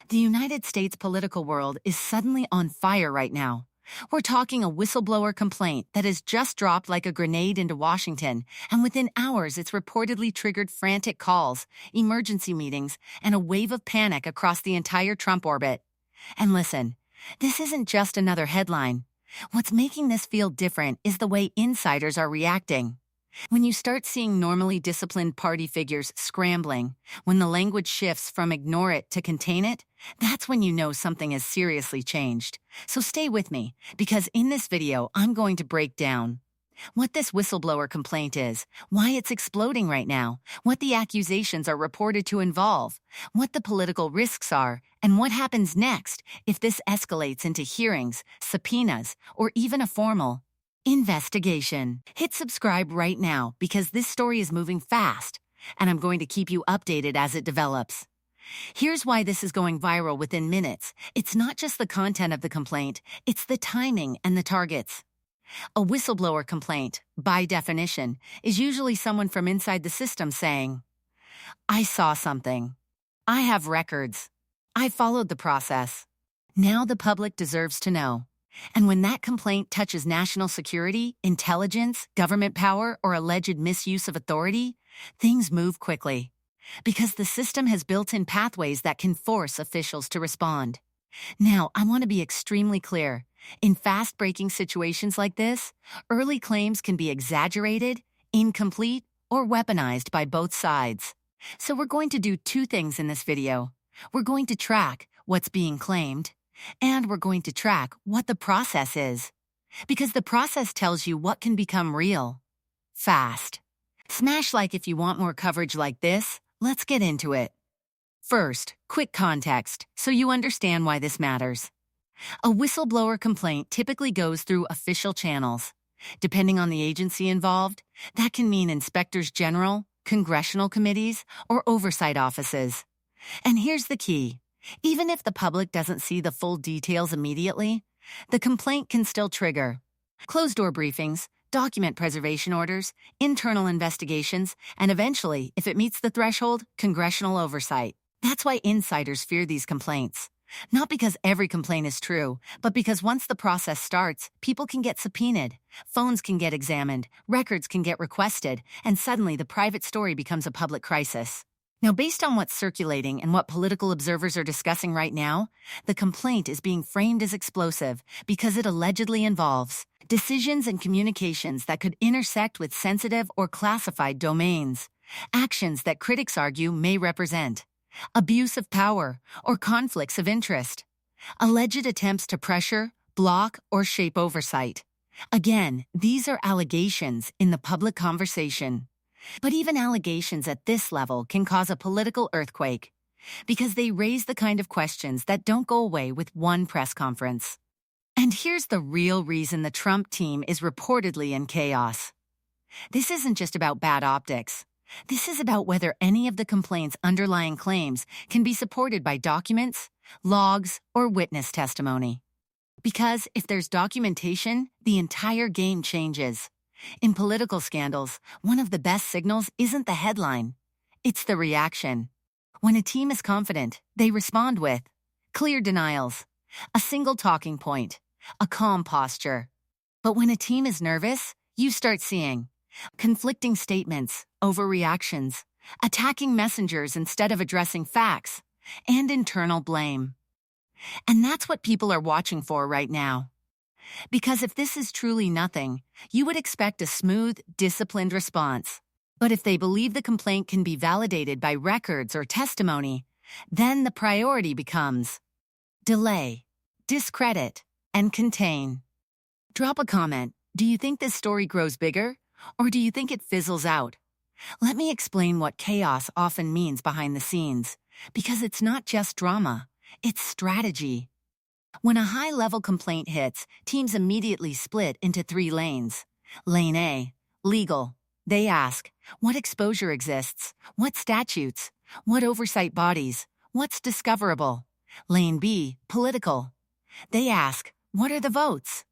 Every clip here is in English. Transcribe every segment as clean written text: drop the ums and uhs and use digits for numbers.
The United States political world is suddenly on fire right now. We're talking a whistleblower complaint that has just dropped like a grenade into Washington, and within hours it's reportedly triggered frantic calls, emergency meetings, and a wave of panic across the entire Trump orbit. And listen, this isn't just another headline. What's making this feel different is the way insiders are reacting. When you start seeing normally disciplined party figures scrambling, when the language shifts from ignore it to contain it, that's when you know something has seriously changed. So stay with me, because in this video, I'm going to break down what this whistleblower complaint is, why it's exploding right now, what the accusations are reported to involve, what the political risks are, and what happens next if this escalates into hearings, subpoenas, or even a formal investigation. Hit subscribe right now because this story is moving fast, and I'm going to keep you updated as it develops. Here's why this is going viral within minutes. It's not just the content of the complaint, it's the timing and the targets. A whistleblower complaint, by definition, is usually someone from inside the system saying, "I saw something. I have records. I followed the process. Now the public deserves to know." And when that complaint touches national security, intelligence, government power, or alleged misuse of authority, things move quickly. Because the system has built-in pathways that can force officials to respond. Now, I want to be extremely clear. In fast-breaking situations like this, early claims can be exaggerated, incomplete, or weaponized by both sides. So we're going to do two things in this video. We're going to track what's being claimed, and we're going to track what the process is. Because the process tells you what can become real fast. Smash like if you want more coverage like this. Let's get into it. First, quick context, so you understand why this matters. A whistleblower complaint typically goes through official channels. Depending on the agency involved, that can mean inspectors general, congressional committees, or oversight offices. And here's the key. Even if the public doesn't see the full details immediately, the complaint can still trigger closed-door briefings, document preservation orders, internal investigations, and eventually, if it meets the threshold, congressional oversight. That's why insiders fear these complaints. Not because every complaint is true, but because once the process starts, people can get subpoenaed, phones can get examined, records can get requested, and suddenly the private story becomes a public crisis. Now, based on what's circulating and what political observers are discussing right now, the complaint is being framed as explosive because it allegedly involves decisions and communications that could intersect with sensitive or classified domains, actions that critics argue may represent abuse of power or conflicts of interest, alleged attempts to pressure, block, or shape oversight. Again, these are allegations in the public conversation. But even allegations at this level can cause a political earthquake because they raise the kind of questions that don't go away with one press conference. And here's the real reason the Trump team is reportedly in chaos. This isn't just about bad optics. This is about whether any of the complaint's underlying claims can be supported by documents, logs, or witness testimony. Because if there's documentation, the entire game changes. In political scandals, one of the best signals isn't the headline. It's the reaction. When a team is confident, they respond with clear denials, a single talking point, a calm posture. But when a team is nervous, you start seeing conflicting statements, overreactions, attacking messengers instead of addressing facts, and internal blame. And that's what people are watching for right now. Because if this is truly nothing, you would expect a smooth, disciplined response. But if they believe the complaint can be validated by records or testimony, then the priority becomes delay, discredit, and contain. Drop a comment. Do you think this story grows bigger, or do you think it fizzles out? Let me explain what chaos often means behind the scenes, because it's not just drama, it's strategy. When a high-level complaint hits, teams immediately split into 3 lanes. Lane A, legal. They ask, what exposure exists? What statutes? What oversight bodies? What's discoverable? Lane B, political. They ask, what are the votes?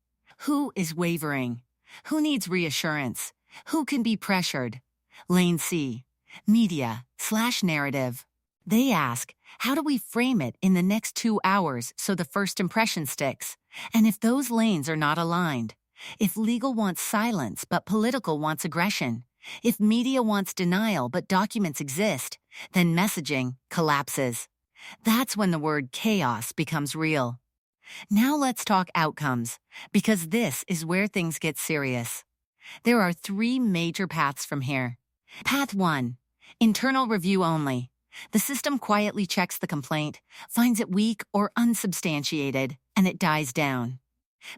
Who is wavering? Who needs reassurance? Who can be pressured? Lane C, media/narrative. They ask, How do we frame it in the next 2 hours so the first impression sticks? And if those lanes are not aligned, if legal wants silence but political wants aggression, if media wants denial but documents exist, then messaging collapses. That's when the word chaos becomes real. Now let's talk outcomes, because this is where things get serious. There are 3 major paths from here. Path 1. Internal review only. The system quietly checks the complaint, finds it weak or unsubstantiated, and it dies down.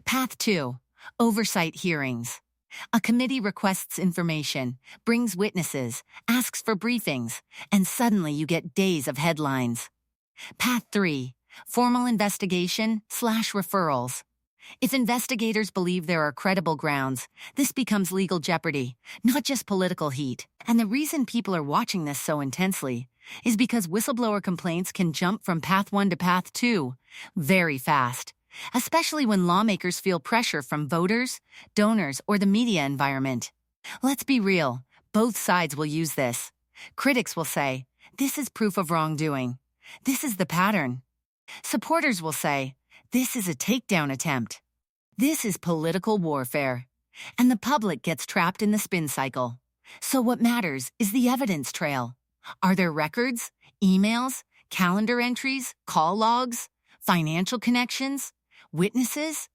Path 2. Oversight hearings. A committee requests information, brings witnesses, asks for briefings, and suddenly you get days of headlines. Path 3. Formal investigation/referrals. If investigators believe there are credible grounds, this becomes legal jeopardy, not just political heat. And the reason people are watching this so intensely is because whistleblower complaints can jump from Path 1 to Path 2 very fast, especially when lawmakers feel pressure from voters, donors, or the media environment. Let's be real, both sides will use this. Critics will say, this is proof of wrongdoing. This is the pattern. Supporters will say, this is a takedown attempt. This is political warfare. And the public gets trapped in the spin cycle. So what matters is the evidence trail. Are there records, emails, calendar entries, call logs, financial connections, witnesses?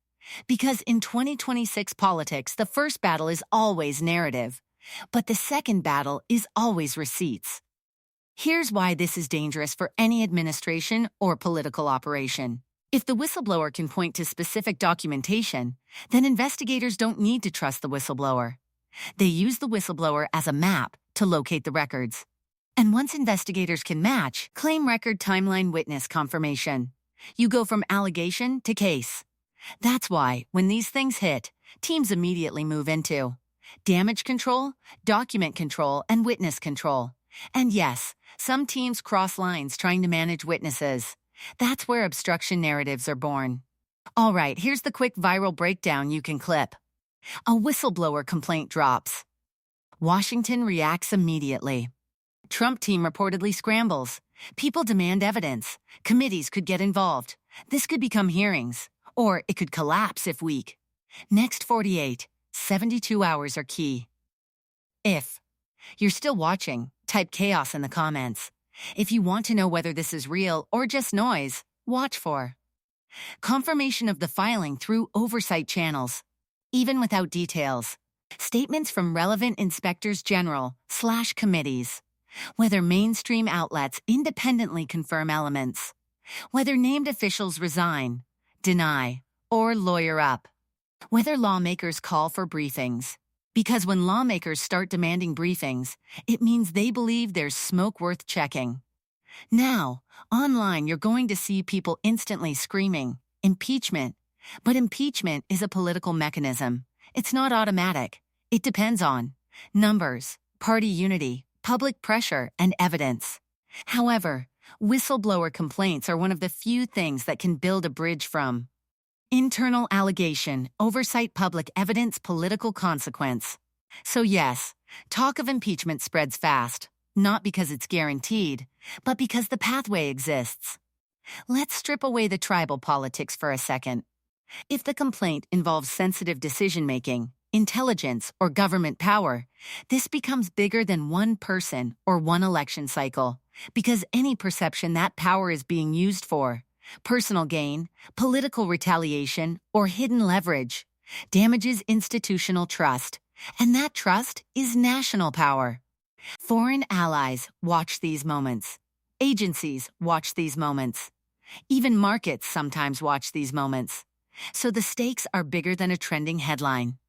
Because in 2026 politics, the first battle is always narrative, but the second battle is always receipts. Here's why this is dangerous for any administration or political operation. If the whistleblower can point to specific documentation, then investigators don't need to trust the whistleblower. They use the whistleblower as a map to locate the records. And once investigators can match, claim record timeline witness confirmation. You go from allegation to case. That's why, when these things hit, teams immediately move into damage control, document control, and witness control. And yes, some teams cross lines trying to manage witnesses. That's where obstruction narratives are born. All right, here's the quick viral breakdown you can clip. A whistleblower complaint drops. Washington reacts immediately. Trump team reportedly scrambles. People demand evidence. Committees could get involved. This could become hearings. Or it could collapse if weak. Next 48, 72 hours are key. If you're still watching, type chaos in the comments. If you want to know whether this is real or just noise, watch for confirmation of the filing through oversight channels, even without details. Statements from relevant inspectors general/committees. Whether mainstream outlets independently confirm elements. Whether named officials resign, deny, or lawyer up. Whether lawmakers call for briefings. Because when lawmakers start demanding briefings, it means they believe there's smoke worth checking. Now, online you're going to see people instantly screaming, impeachment. But impeachment is a political mechanism. It's not automatic. It depends on numbers, party unity, public pressure, and evidence. However, whistleblower complaints are one of the few things that can build a bridge from internal allegation, oversight, public evidence, political consequence. So yes, talk of impeachment spreads fast, not because it's guaranteed, but because the pathway exists. Let's strip away the tribal politics for a second. If the complaint involves sensitive decision-making, intelligence, or government power, this becomes bigger than one person or one election cycle, because any perception that power is being used for personal gain, political retaliation, or hidden leverage damages institutional trust, and that trust is national power. Foreign allies watch these moments. Agencies watch these moments. Even markets sometimes watch these moments. So the stakes are bigger than a trending headline.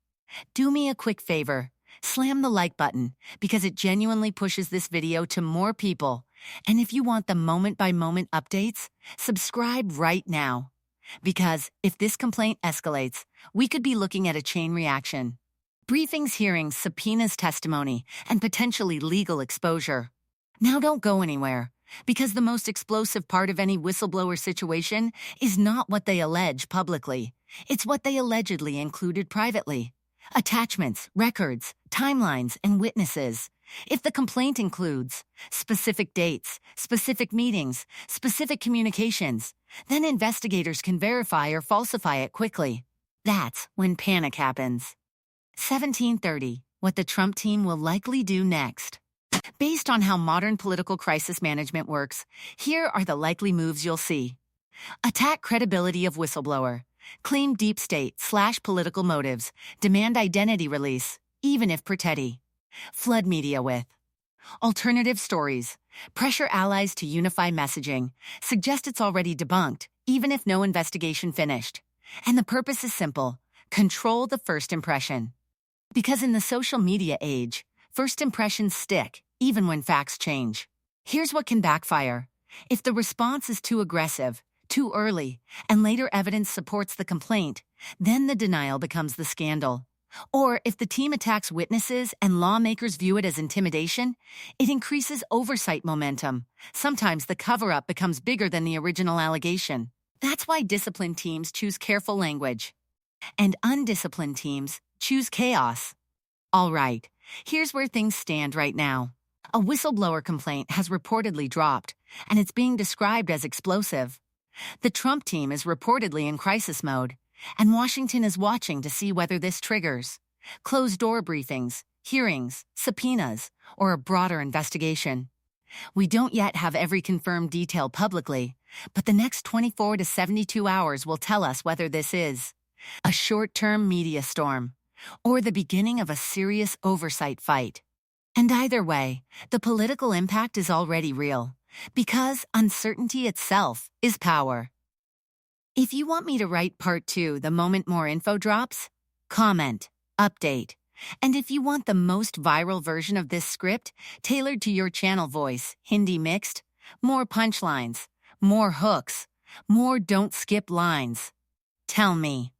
Do me a quick favor. Slam the like button, because it genuinely pushes this video to more people. And if you want the moment-by-moment updates, subscribe right now. Because if this complaint escalates, we could be looking at a chain reaction. Briefings, hearings, subpoenas, testimony, and potentially legal exposure. Now don't go anywhere, because the most explosive part of any whistleblower situation is not what they allege publicly. It's what they allegedly included privately. Attachments, records, timelines, and witnesses. If the complaint includes specific dates, specific meetings, specific communications, then investigators can verify or falsify it quickly. That's when panic happens. 1730, what the Trump team will likely do next. Based on how modern political crisis management works, here are the likely moves you'll see. Attack credibility of whistleblower. Claim deep state/political motives. Demand identity release, even if pretty. Flood media with alternative stories. Pressure allies to unify messaging. Suggest it's already debunked, even if no investigation finished. And the purpose is simple. Control the first impression. Because in the social media age, first impressions stick, even when facts change. Here's what can backfire. If the response is too aggressive, too early, and later evidence supports the complaint, then the denial becomes the scandal. Or if the team attacks witnesses and lawmakers view it as intimidation, it increases oversight momentum. Sometimes the cover-up becomes bigger than the original allegation. That's why disciplined teams choose careful language. And undisciplined teams choose chaos. All right, here's where things stand right now. A whistleblower complaint has reportedly dropped, and it's being described as explosive. The Trump team is reportedly in crisis mode, and Washington is watching to see whether this triggers closed-door briefings, hearings, subpoenas, or a broader investigation. We don't yet have every confirmed detail publicly, but the next 24 to 72 hours will tell us whether this is a short-term media storm or the beginning of a serious oversight fight. And either way, the political impact is already real, because uncertainty itself is power. If you want me to write part 2 the moment more info drops, comment, update. And if you want the most viral version of this script, tailored to your channel voice, Hindi mixed, more punchlines, more hooks, more don't skip lines, tell me.